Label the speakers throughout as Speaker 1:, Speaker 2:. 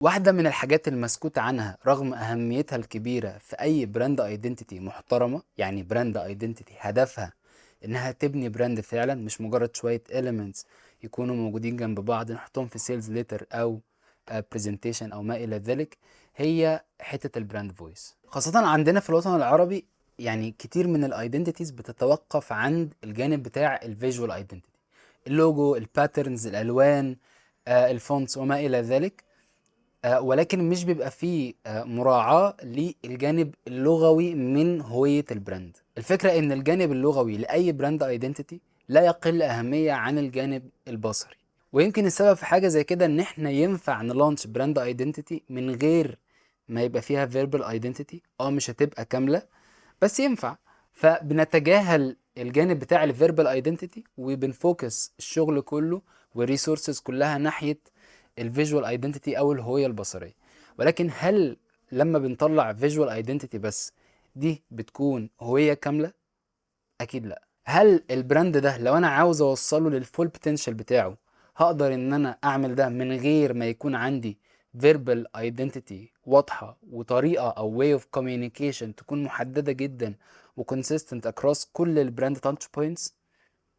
Speaker 1: واحدة من الحاجات المسكوت عنها رغم أهميتها الكبيرة في أي براند ايدنتيتي محترمة، يعني براند ايدنتيتي هدفها إنها تبني براند فعلا، مش مجرد شوية elements يكونوا موجودين جنب بعض نحطهم في سيلز ليتر أو برزنتيشن أو ما إلى ذلك. هي حتة البراند فويس خاصة عندنا في الوطن العربي. يعني كتير من الايدنتيتيز بتتوقف عند الجانب بتاع الفيجوال ايدنتيتي، اللوجو، الباترنز، الألوان، الفونتس وما إلى ذلك. ولكن مش بيبقى فيه مراعاة للجانب اللغوي من هوية البراند. الفكرة ان الجانب اللغوي لأي براند ايدنتيتي لا يقل أهمية عن الجانب البصري. ويمكن السبب في حاجة زي كده ان احنا ينفع نلانش براند ايدنتيتي من غير ما يبقى فيها فيربال ايدنتيتي. مش هتبقى كاملة بس ينفع. فبنتجاهل الجانب بتاع الفيربال ايدنتيتي وبنفوكس الشغل كله والريسورسز كلها ناحية الفيجوال ايدنتيتي او الهوية البصرية. ولكن هل لما بنطلع فيجوال ايدنتيتي بس دي بتكون هوية كاملة؟ اكيد لا. هل البراند ده لو انا عاوز اوصله للفول بوتنشال بتاعه هقدر ان انا اعمل ده من غير ما يكون عندي verbal identity واضحة وطريقة او way of communication تكون محددة جدا و consistent across كل البراند touch points؟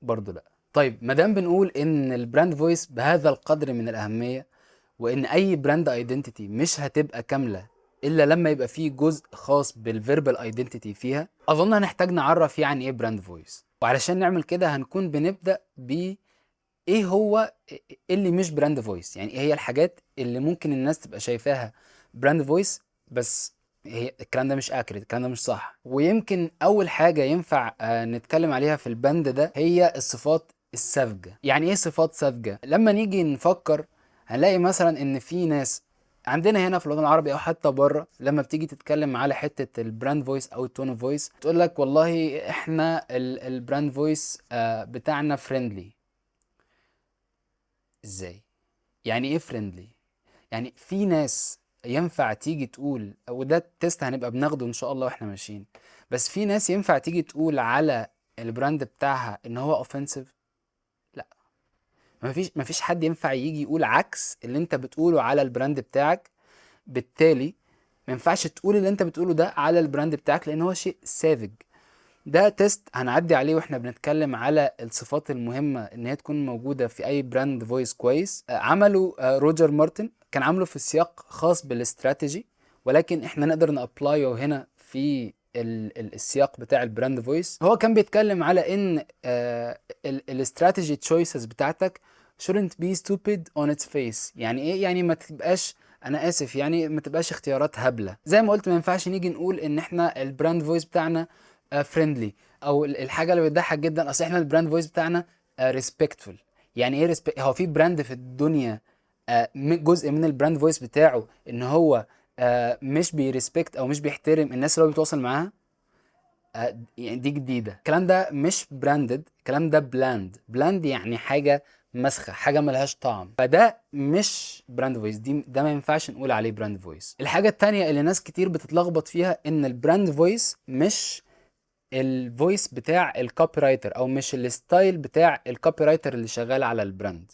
Speaker 1: برضو لا. طيب مادام بنقول ان البراند فويس بهذا القدر من الاهمية، وان اي براند ايدنتيتي مش هتبقى كاملة الا لما يبقى فيه جزء خاص بالفيربال ايدنتيتي فيها، اظن هنحتاج نعرف يعني ايه براند فويس. وعلشان نعمل كده هنكون بنبدأ ب ايه هو اللي مش براند فويس، يعني ايه هي الحاجات اللي ممكن الناس تبقى شايفاها براند فويس بس هي الكلام ده مش اكيوريت، الكلام ده مش صح. ويمكن اول حاجة ينفع نتكلم عليها في البند ده هي الصفات الساذجة. يعني ايه صفات ساذجة؟ لما نيجي نفكر هنلاقي مثلا ان في ناس عندنا هنا في الوطن العربي او حتى بره لما بتيجي تتكلم على حته البراند فويس او التون اوف فويس تقول لك والله احنا البراند فويس بتاعنا فريندلي. ازاي؟ يعني ايه فريندلي؟ يعني في ناس ينفع تيجي تقول، وده التست هنبقى بناخده ان شاء الله واحنا ماشيين، بس في ناس ينفع تيجي تقول على البراند بتاعها ان هو اوفنسيف؟ لا. مفيش حد ينفع يجي يقول عكس اللي انت بتقوله على البراند بتاعك. بالتالي ما ينفعش تقول اللي انت بتقوله ده على البراند بتاعك لان هو شيء ساذج. ده تيست هنعدي عليه واحنا بنتكلم على الصفات المهمة ان هي تكون موجودة في اي براند فويس كويس. عمله روجر مارتن، كان عامله في السياق خاص بالاستراتيجي، ولكن احنا نقدر نابلايه هنا في السياق بتاع البراند فويس. هو كان بيتكلم على ان الاستراتيجي تشويسز بتاعتك shouldn't be stupid on its face. يعني ايه؟ يعني ما تبقاش، انا اسف، يعني ما تبقاش اختيارات هبلة. زي ما قلت ما ينفعش نيجي نقول ان احنا البراند فويس بتاعنا فريندلي، او الحاجه اللي بتضحك جدا اصل احنا البراند فويس بتاعنا ريسبكتفul. يعني ايه هو في براند في الدنيا جزء من البراند فويس بتاعه ان هو مش بيريسبكت او مش بيحترم الناس اللي هو بيتواصل معاها؟ يعني دي جديده، الكلام ده مش براندد، الكلام ده بلاند يعني حاجه مسخه، حاجه ملهاش طعم. فده مش براند فويس، ده ما ينفعش نقول عليه براند فويس. الحاجه التانية اللي ناس كتير بتتلخبط فيها ان البراند فويس مش الفويس بتاع الكوبي رايتر او مش الستايل بتاع الكوبي رايتر اللي شغال على البراند.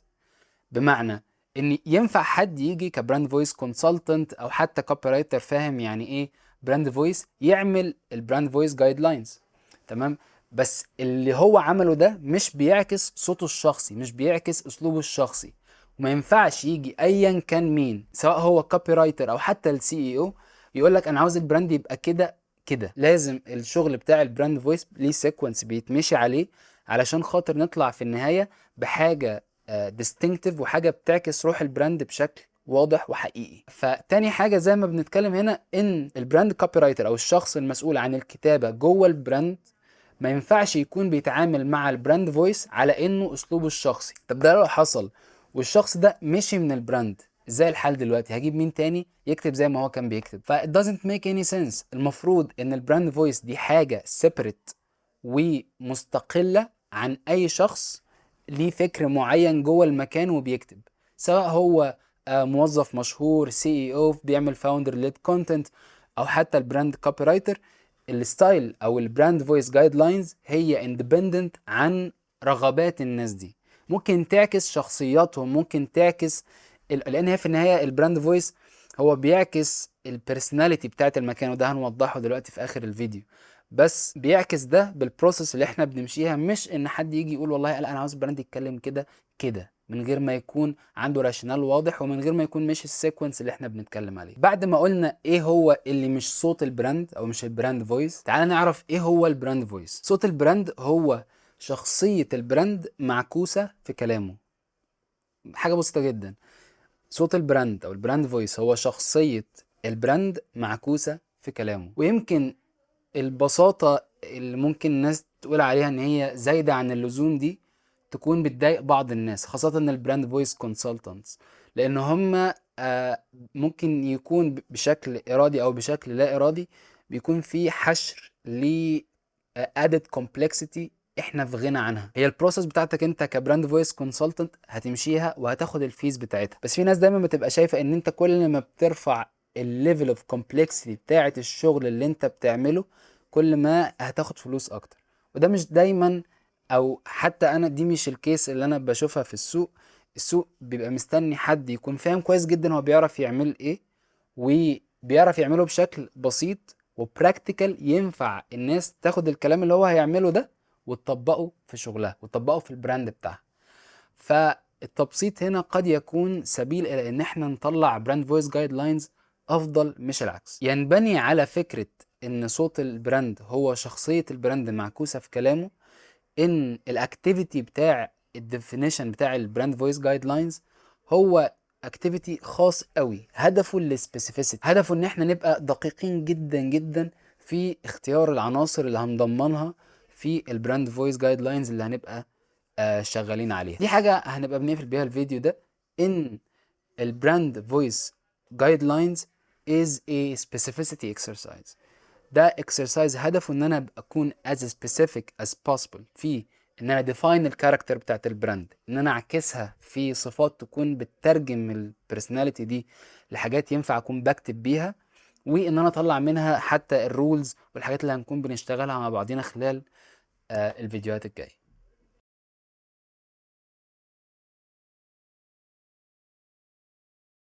Speaker 1: بمعنى ان ينفع حد يجي كبراند فويس كونسلتنت او حتى كوبي رايتر فاهم يعني ايه براند فويس يعمل البراند فويس جايد لاينز، تمام، بس اللي هو عمله ده مش بيعكس صوته الشخصي، مش بيعكس اسلوبه الشخصي. وما ينفعش يجي ايا كان مين سواء هو كوبي رايتر او حتى السي اي او يقول لك انا عاوز البراند يبقى كده كده. لازم الشغل بتاع البراند فويس ليه سيكونس بيتمشي عليه علشان خاطر نطلع في النهاية بحاجة ديستنكتيف وحاجه بتعكس روح البراند بشكل واضح وحقيقي. فتاني حاجه زي ما بنتكلم هنا ان البراند كوبي رايتر او الشخص المسؤول عن الكتابه جوه البراند ما ينفعش يكون بيتعامل مع البراند فويس على انه اسلوبه الشخصي. طب ده لو حصل والشخص ده مشي من البراند، ازاي الحال دلوقتي؟ هجيب مين تاني يكتب زي ما هو كان بيكتب؟ ف it doesn't make any sense. المفروض ان البراند فويس دي حاجه separate ومستقله عن اي شخص ليه فكر معين جوه المكان وبيكتب، سواء هو موظف مشهور، سي اي او بيعمل فاوندر ليد كونتنت، او حتى البراند كوبي رايتر. الستايل او البراند فويس جايد لاينز هي اندبندنت عن رغبات الناس دي، ممكن تعكس شخصياتهم، ممكن تعكس لان هي في النهايه البراند فويس هو بيعكس البرسوناليتي بتاعت المكان، وده هنوضحه دلوقتي في اخر الفيديو. بس بيعكس ده بالبروسيس اللي احنا بنمشيها، مش ان حد يجي يقول والله لا انا عاوز البراند يتكلم كده كده من غير ما يكون عنده راشونال واضح، ومن غير ما يكون مش السيكونس اللي احنا بنتكلم عليه. بعد ما قلنا ايه هو اللي مش صوت البراند او مش البراند فويس، تعال نعرف ايه هو البراند فويس. صوت البراند هو شخصية البراند معكوسة في كلامه. حاجة بسيطة جدا. صوت البراند او البراند فويس هو شخصية البراند معكوسة في كلامه. ويمكن البساطة اللي ممكن الناس تقول عليها ان هي زايدة عن اللزوم دي تكون بتضايق بعض الناس، خاصة ان البراند فويس كونسلتنتس، لان هم ممكن يكون بشكل ارادي او بشكل لا ارادي بيكون في حشر ل added complexity احنا في غنى عنها. هي البروسيس بتاعتك انت كبراند فويس كونسلتنت هتمشيها وهتاخد الفيز بتاعتها، بس في ناس دايما بتبقى شايفة ان انت كل ما بترفع الليفل اوف كومبلكسيتي بتاعت الشغل اللي انت بتعمله كل ما هتاخد فلوس اكتر، وده مش دايما، او حتى انا دي مش الكيس اللي انا بشوفها في السوق. السوق بيبقى مستني حد يكون فاهم كويس جدا هو بيعرف يعمل ايه، وبيعرف يعمله بشكل بسيط وبراكتيكال، ينفع الناس تاخد الكلام اللي هو هيعمله ده وتطبقه في شغلها وتطبقه في البراند بتاعها. فالتبسيط هنا قد يكون سبيل الى ان احنا نطلع براند فويس جايد لاينز افضل، مش العكس. ينبني على فكرة ان صوت البراند هو شخصية البراند معكوسة في كلامه، ان الاكتيفيتي بتاع الديفينيشن بتاع البراند فويس جايد لاينز هو اكتيفيتي خاص قوي، هدفه السبيسيفيسيتي، هدفه ان احنا نبقى دقيقين جدا جدا في اختيار العناصر اللي هنضمنها في البراند فويس جايد لاينز اللي هنبقى شغالين عليها. دي حاجة هنبقى بنقفل بيها الفيديو ده، ان البراند فويس جايد لاينز is a specificity exercise. ده exercise هدفه ان انا اكون as specific as possible في ان انا define الكاركتر بتاعت البراند، ان انا اعكسها في صفات تكون بتترجم البرسوناليتي دي لحاجات ينفع اكون بكتب بيها، وان انا اطلع منها حتى الرولز والحاجات اللي هنكون بنشتغلها مع بعضينا خلال الفيديوهات الجاية.